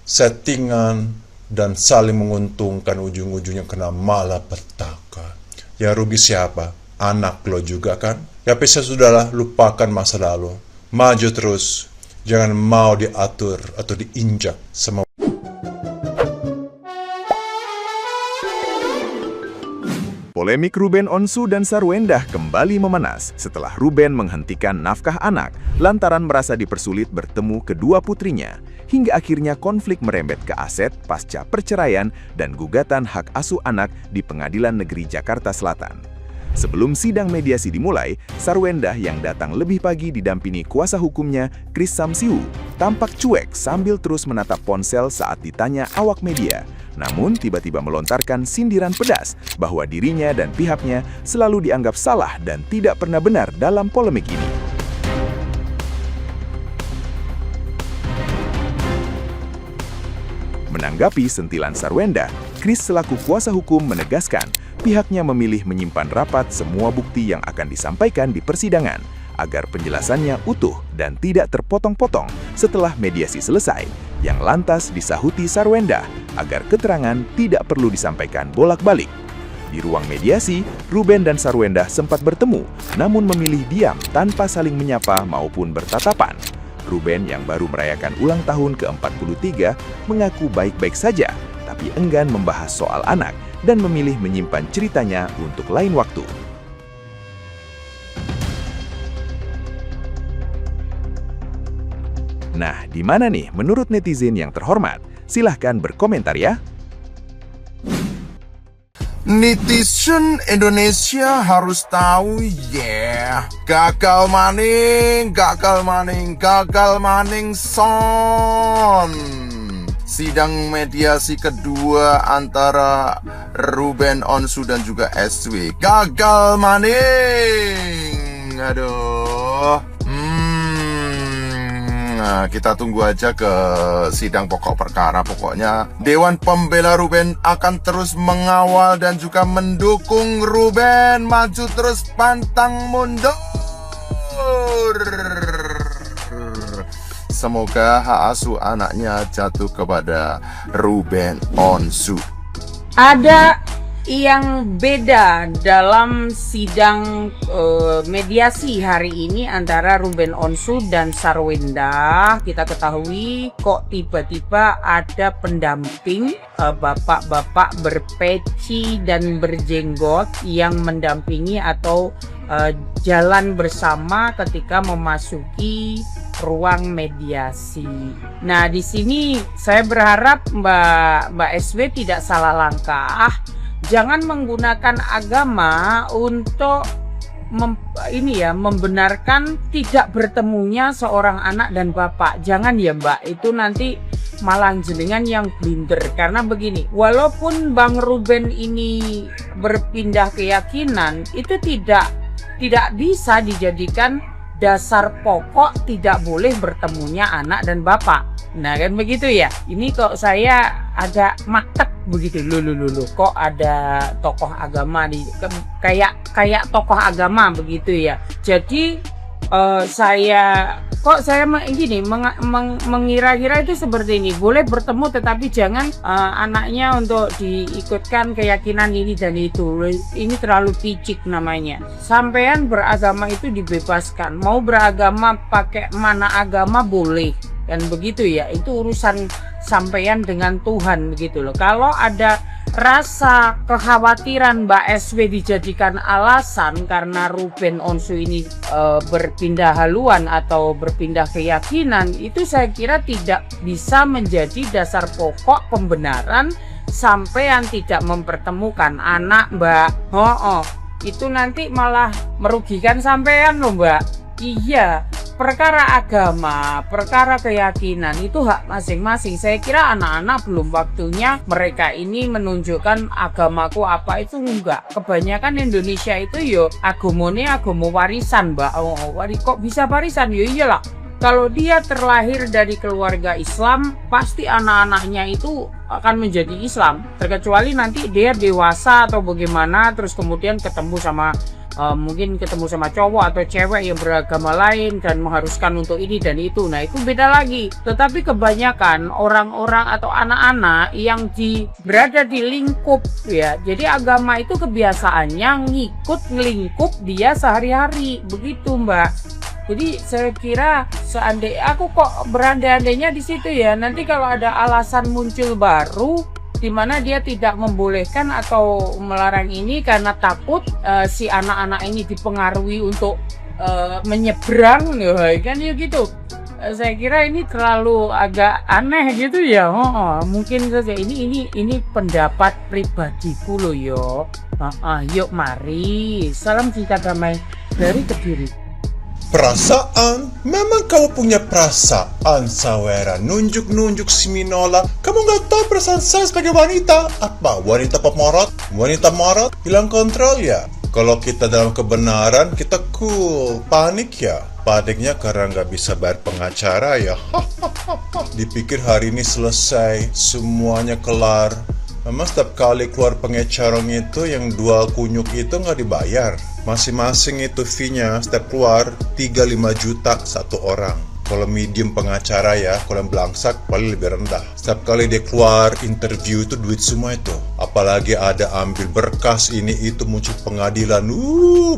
settingan, dan saling menguntungkan, ujung-ujungnya kena malapetaka. Yang rugi siapa? Anak lo juga kan? Ya bisa sudahlah, lupakan masa lalu. Maju terus, jangan mau diatur atau diinjak sama. Polemik Ruben Onsu dan Sarwendah kembali memanas setelah Ruben menghentikan nafkah anak lantaran merasa dipersulit bertemu kedua putrinya, hingga akhirnya konflik merembet ke aset pasca perceraian dan gugatan hak asuh anak di Pengadilan Negeri Jakarta Selatan. Sebelum sidang mediasi dimulai, Sarwendah yang datang lebih pagi didampingi kuasa hukumnya, Chris Samsiu, tampak cuek sambil terus menatap ponsel saat ditanya awak media. Namun tiba-tiba melontarkan sindiran pedas bahwa dirinya dan pihaknya selalu dianggap salah dan tidak pernah benar dalam polemik ini. Menanggapi sentilan Sarwendah, Chris selaku kuasa hukum menegaskan pihaknya memilih menyimpan rapat semua bukti yang akan disampaikan di persidangan agar penjelasannya utuh dan tidak terpotong-potong setelah mediasi selesai, yang lantas disahuti Sarwendah agar keterangan tidak perlu disampaikan bolak-balik. Di ruang mediasi, Ruben dan Sarwendah sempat bertemu, namun memilih diam tanpa saling menyapa maupun bertatapan. Ruben yang baru merayakan ulang tahun ke-43 mengaku baik-baik saja, tapi enggan membahas soal anak dan memilih menyimpan ceritanya untuk lain waktu. Nah, di mana nih menurut netizen yang terhormat? Silahkan berkomentar ya. Netizen Indonesia harus tahu ya, gagal maning son. Sidang mediasi kedua antara Ruben Onsu dan juga SW gagal maning. Aduh. Nah, kita tunggu aja ke sidang pokok perkara. Pokoknya Dewan Pembela Ruben akan terus mengawal dan juga mendukung Ruben maju terus pantang mundur. Semoga hak asuh anaknya jatuh kepada Ruben Onsu. Ada yang beda dalam sidang mediasi hari ini antara Ruben Onsu dan Sarwendah. Kita ketahui kok tiba-tiba ada pendamping bapak-bapak berpeci dan berjenggot yang mendampingi atau jalan bersama ketika memasuki ruang mediasi. Nah, di sini saya berharap Mbak SW tidak salah langkah. Jangan menggunakan agama untuk membenarkan tidak bertemunya seorang anak dan bapak. Jangan ya Mbak, itu nanti malah jenengan yang blunder. Karena begini, walaupun Bang Ruben ini berpindah keyakinan, itu tidak bisa dijadikan dasar pokok tidak boleh bertemunya anak dan bapak. Nah kan begitu ya. Ini kok saya agak matek begitu. Loh, kok ada tokoh agama di kayak tokoh agama begitu ya. Jadi saya mengira-kira itu seperti ini. Boleh bertemu tetapi jangan anaknya untuk diikutkan keyakinan ini dan itu. Ini terlalu picik namanya. Sampean beragama itu dibebaskan. Mau beragama pakai mana agama boleh. Dan begitu ya. Itu urusan sampean dengan Tuhan begitu loh. Kalau ada rasa kekhawatiran Mbak SW dijadikan alasan karena Ruben Onsu ini berpindah haluan atau berpindah keyakinan, itu saya kira tidak bisa menjadi dasar pokok pembenaran sampean tidak mempertemukan anak Mbak. Itu nanti malah merugikan sampean loh Mbak. Iya, perkara agama, perkara keyakinan itu hak masing-masing. Saya kira anak-anak belum waktunya mereka ini menunjukkan agamaku apa, itu enggak. Kebanyakan Indonesia itu yo agamanya agama warisan Mbak. Kok bisa warisan? Yo iyalah. Kalau dia terlahir dari keluarga Islam, pasti anak-anaknya itu akan menjadi Islam. Terkecuali nanti dia dewasa atau bagaimana, terus kemudian ketemu sama mungkin ketemu sama cowok atau cewek yang beragama lain dan mengharuskan untuk ini dan itu. Nah, itu beda lagi. Tetapi kebanyakan orang-orang atau anak-anak yang berada di lingkup ya. Jadi agama itu kebiasaannya ngelingkup dia sehari-hari. Begitu, Mbak. Jadi saya kira seandainya aku kok berandai-andainya di situ ya. Nanti kalau ada alasan muncul baru di mana dia tidak membolehkan atau melarang ini karena takut si anak-anak ini dipengaruhi untuk menyeberang, kan ya gitu. Saya kira ini terlalu agak aneh gitu ya. Mungkin saja ini pendapat pribadiku loh yo. Yuk mari, salam cinta damai dari Kediri. Perasaan? Memang kamu punya perasaan, Sawera. Nunjuk-nunjuk si Minola. Kamu nggak tahu perasaan saya sebagai wanita? Apa? Wanita pemorot? Wanita morot? Hilang kontrol ya? Kalau kita dalam kebenaran, kita cool. Panik ya? Paniknya karena nggak bisa bayar pengacara ya? Dipikir hari ini selesai, semuanya kelar. Memang setiap kali keluar pengecarong itu yang 2 kunyuk itu nggak dibayar. Masing-masing itu fee-nya setiap keluar 3-5 juta satu orang. Kalau medium pengacara ya, kalau yang belangsak paling lebih rendah. Setiap kali dia keluar interview itu duit semua itu. Apalagi ada ambil berkas ini itu muncul pengadilan.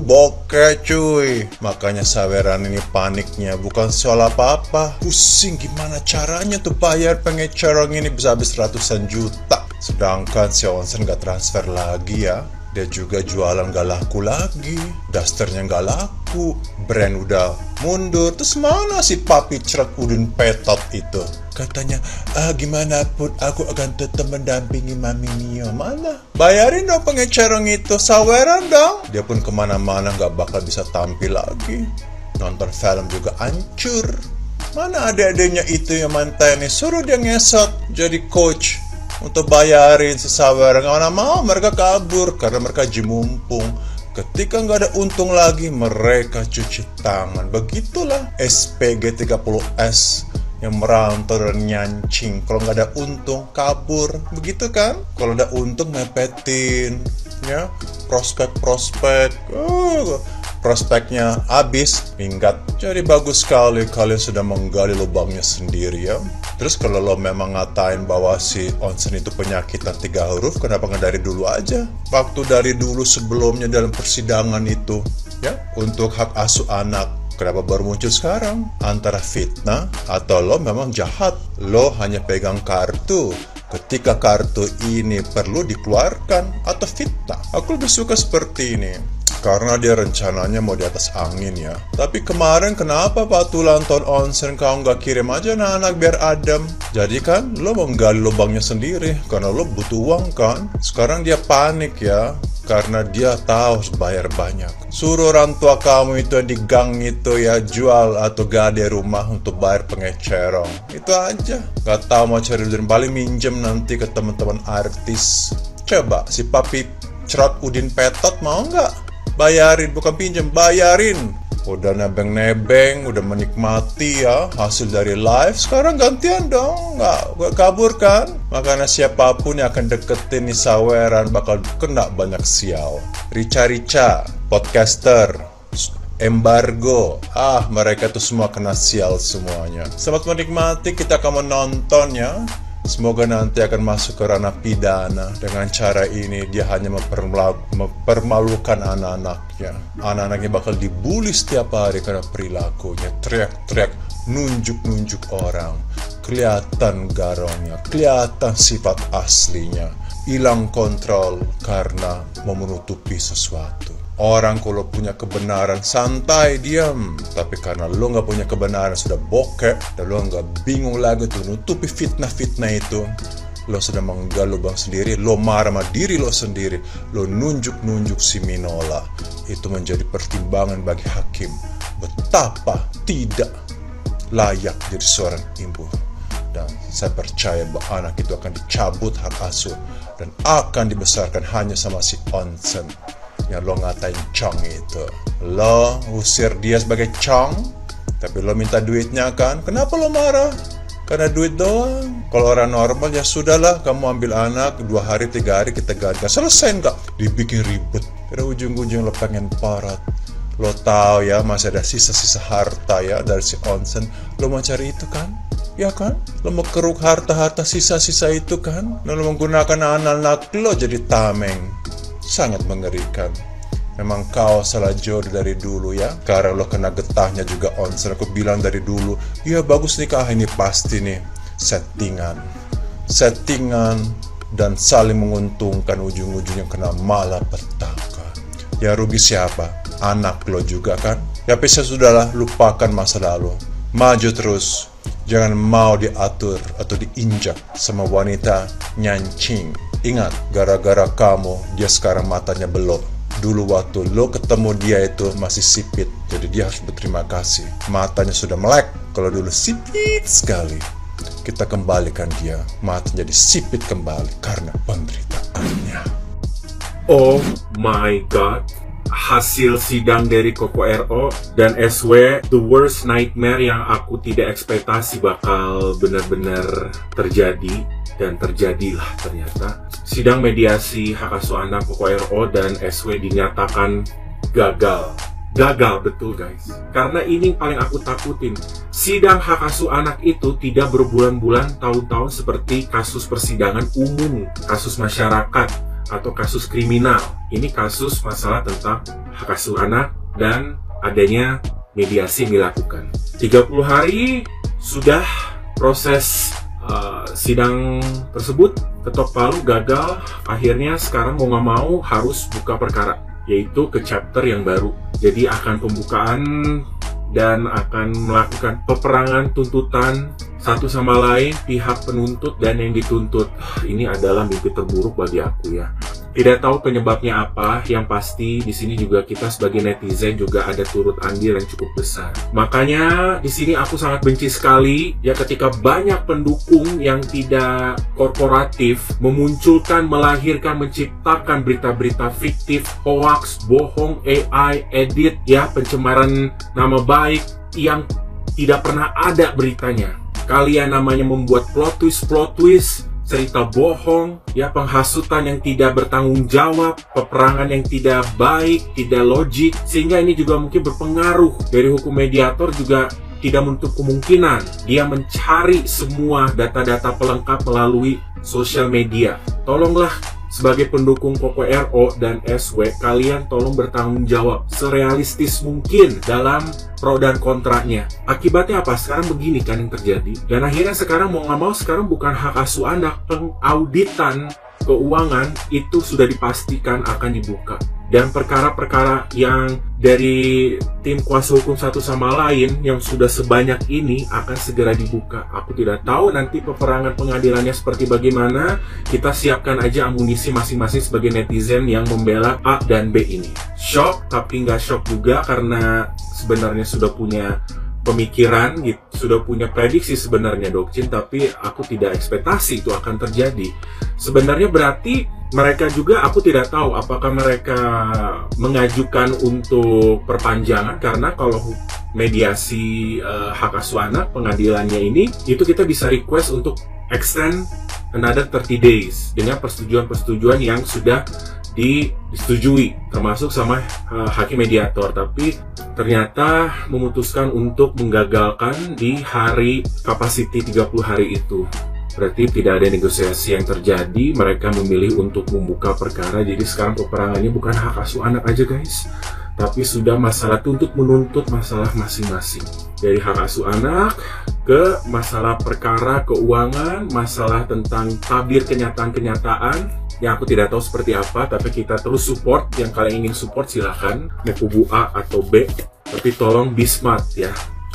Bokeh cuy. Makanya Saweran ini paniknya bukan soal apa-apa. Pusing gimana caranya tuh bayar pengecarong ini bisa habis ratusan juta. Sedangkan si Onsen gak transfer lagi ya. Dia juga jualan gak laku lagi. Dasternya gak laku. Brand udah mundur. Terus mana si papi cerak udin petot itu? Katanya, gimana pun aku akan tetap mendampingi Mami Mio. Mana? Bayarin dong pengecarong itu. Saweran dong. Dia pun kemana-mana gak bakal bisa tampil lagi. Nonton film juga hancur. Mana adik-adiknya itu yang mantannya? Suruh dia ngesot jadi coach untuk bayarin sesaweran. Nggak mana mau, mereka kabur karena mereka jimumpung. Ketika nggak ada untung lagi, mereka cuci tangan. Begitulah SPG 30S yang merantau dan nyancing. Kalau nggak ada untung, kabur. Begitu kan? Kalau ada untung, mepetin. Ya, prospek-prospek. Prospeknya habis, minggat. Jadi bagus sekali kalian sudah menggali lubangnya sendiri ya. Terus kalau lo memang ngatain bahwa si Onsen itu penyakitan 3 huruf, kenapa nggak dari dulu aja? Waktu dari dulu sebelumnya dalam persidangan itu, ya, untuk hak asuh anak. Kenapa baru muncul sekarang? Antara fitnah atau lo memang jahat. Lo hanya pegang kartu. Ketika kartu ini perlu dikeluarkan atau fitnah. Aku lebih suka seperti ini. Karena dia rencananya mau di atas angin ya. Tapi kemarin kenapa Pak Tulanton Onsen kau nggak kirim aja anak-anak biar adem? Jadi kan lo menggali lubangnya sendiri karena lo butuh uang kan. Sekarang dia panik ya. Karena dia tahu harus bayar banyak. Suruh orang tua kamu itu yang di gang itu ya jual atau gade rumah untuk bayar pengecerong. Itu aja. Gak tahu mau cari duit paling minjem nanti ke teman-teman artis. Coba si papi Cerat Udin Petot mau nggak? Bayarin, bukan pinjam, bayarin. Udah nebeng-nebeng, udah menikmati ya hasil dari live. Sekarang gantian dong, nggak kabur kan? Makanya siapapun yang akan deketin nih Saweran bakal kena banyak sial. Rica-rica, podcaster, embargo, mereka tuh semua kena sial semuanya. Selamat menikmati, kita akan menonton ya. Semoga nanti akan masuk ke ranah pidana. Dengan cara ini dia hanya mempermalukan anak-anaknya. Anak-anaknya bakal dibully setiap hari karena perilakunya. Teriak-teriak, nunjuk-nunjuk orang. Kelihatan garongnya, kelihatan sifat aslinya. Hilang kontrol karena mau menutupi sesuatu. Orang kalau punya kebenaran santai diam, tapi karena lo nggak punya kebenaran sudah bokeh dan lo nggak bingung lagi untuk nutupi fitnah-fitnah itu, lo sudah menggali lubang sendiri, lo marah sama diri lo sendiri, lo nunjuk-nunjuk si Minola. Itu menjadi pertimbangan bagi hakim betapa tidak layak jadi seorang ibu. Dan saya percaya bahwa anak itu akan dicabut hak asuh dan akan dibesarkan hanya sama si Onsen yang lo ngatain Chong itu. Lo usir dia sebagai Chong, tapi lo minta duitnya kan? Kenapa lo marah? Karena duit doang. Kalau orang normal ya sudahlah, kamu ambil anak 2 hari 3 hari kita ganti, selesai, enggak dibikin ribet. Pada ujung-ujung lo pengen parat. Lo tahu ya masih ada sisa-sisa harta ya dari si onsen. Lo mau cari itu kan? Ya kan? Lo mau keruk harta-harta sisa-sisa itu kan? Lo menggunakan anak-anak lo jadi tameng. Sangat mengerikan. Memang kau salah jodoh dari dulu ya. Sekarang lo kena getahnya juga onsen. Aku bilang dari dulu, ya bagus nikah ini pasti nih settingan dan saling menguntungkan, ujung-ujungnya kena malapetaka. Ya rugi siapa? Anak lo juga kan? Ya bisa sudahlah, lupakan masa lalu, maju terus. Jangan mau diatur atau diinjak sama wanita nyancing. Ingat, gara-gara kamu dia sekarang matanya belok. Dulu waktu lo ketemu dia itu masih sipit, jadi dia harus berterima kasih. Matanya sudah melek. Kalau dulu sipit sekali, kita kembalikan dia, mata jadi sipit kembali karena penderitaannya. Oh my god, hasil sidang dari Koko RO dan SW, the worst nightmare yang aku tidak ekspektasi bakal benar-benar terjadi, dan terjadilah ternyata. Sidang mediasi hak asuh anak Koko RO dan SW dinyatakan gagal. Gagal betul guys, karena ini yang paling aku takutin. Sidang hak asuh anak itu tidak berbulan-bulan, tahun-tahun seperti kasus persidangan umum, kasus masyarakat, atau kasus kriminal. Ini kasus masalah tentang hak asuh anak dan adanya mediasi yang dilakukan. 30 hari sudah proses sidang tersebut, ketok palu, gagal. Akhirnya sekarang mau nggak mau harus buka perkara, yaitu ke chapter yang baru. Jadi akan pembukaan dan akan melakukan peperangan tuntutan satu sama lain, pihak penuntut dan yang dituntut. Ini adalah mimpi terburuk bagi aku ya. Tidak tahu penyebabnya apa, yang pasti di sini juga kita sebagai netizen juga ada turut andil yang cukup besar. Makanya di sini aku sangat benci sekali ya ketika banyak pendukung yang tidak korporatif memunculkan, melahirkan, menciptakan berita-berita fiktif, hoax, bohong, AI, edit ya, pencemaran nama baik yang tidak pernah ada beritanya. Kalian namanya membuat plot twist, cerita bohong, ya, penghasutan yang tidak bertanggung jawab, peperangan yang tidak baik, tidak logik, sehingga ini juga mungkin berpengaruh. Dari hukum mediator juga tidak menutup kemungkinan dia mencari semua data-data pelengkap melalui sosial media. Tolonglah sebagai pendukung Koko RO dan SW, kalian tolong bertanggung jawab serealistis mungkin dalam pro dan kontranya. Akibatnya apa? Sekarang begini kan yang terjadi. Dan akhirnya sekarang mau nggak mau, sekarang bukan hak asuh anak, pengauditan keuangan itu sudah dipastikan akan dibuka. Dan perkara-perkara yang dari tim kuasa hukum satu sama lain yang sudah sebanyak ini akan segera dibuka. Aku tidak tahu nanti peperangan pengadilannya seperti bagaimana. Kita siapkan aja amunisi masing-masing sebagai netizen yang membela A dan B ini. Shock, tapi nggak shock juga karena sebenarnya sudah punya pemikiran, gitu, sudah punya prediksi sebenarnya Dokcin, tapi aku tidak ekspektasi itu akan terjadi. Sebenarnya berarti mereka juga, aku tidak tahu apakah mereka mengajukan untuk perpanjangan, karena kalau mediasi hak asuh anak pengadilannya ini, itu kita bisa request untuk extend another 30 days dengan persetujuan-persetujuan yang sudah disetujui, termasuk sama hakim mediator. Tapi ternyata memutuskan untuk menggagalkan di hari capacity 30 hari itu. Berarti tidak ada negosiasi yang terjadi, mereka memilih untuk membuka perkara. Jadi sekarang peperangannya bukan hak asuh anak aja guys, tapi sudah masalah tuntut menuntut masalah masing-masing. Dari hak asuh anak ke masalah perkara keuangan, masalah tentang tabir kenyataan-kenyataan yang aku tidak tahu seperti apa, tapi kita terus support. Yang kalian ingin support silahkan, mau kubu A atau B, tapi tolong be smart ya.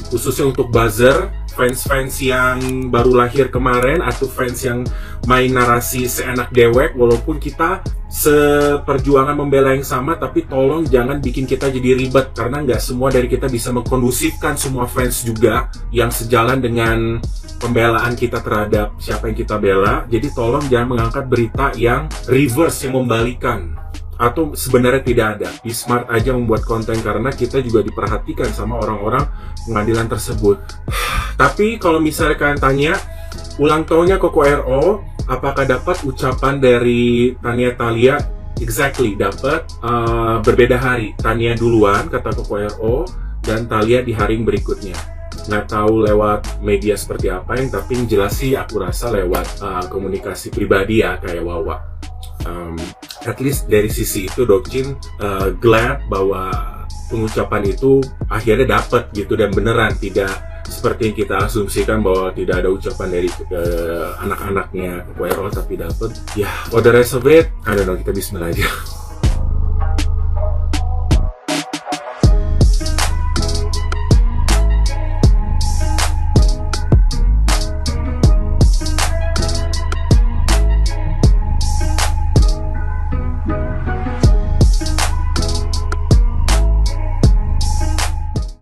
Khususnya untuk buzzer, fans-fans yang baru lahir kemarin, atau fans yang main narasi seenak dewek, walaupun kita seperjuangan membela yang sama, tapi tolong jangan bikin kita jadi ribet, karena nggak semua dari kita bisa mengkondusifkan semua fans juga yang sejalan dengan pembelaan kita terhadap siapa yang kita bela. Jadi tolong jangan mengangkat berita yang reverse, yang membalikan, atau sebenarnya tidak ada. Be smart aja membuat konten, karena kita juga diperhatikan sama orang-orang pengadilan tersebut. Tapi kalau misalnya kalian tanya, ulang tahunnya Koko RO, apakah dapat ucapan dari Tania Thalia? Exactly, dapat. Berbeda hari, Tania duluan kata Koko RO, dan Thalia di hari yang berikutnya. Nggak tahu lewat media seperti apa, tapi yang jelas sih aku rasa lewat komunikasi pribadi ya, kayak Wawa. At least dari sisi itu Dokcin glad bahwa pengucapan itu akhirnya dapat gitu, dan beneran tidak seperti yang kita asumsikan bahwa tidak ada ucapan dari anak-anaknya Koko RO tapi dapat. Ya, for the rest of it, I don't know, kita bismillah aja.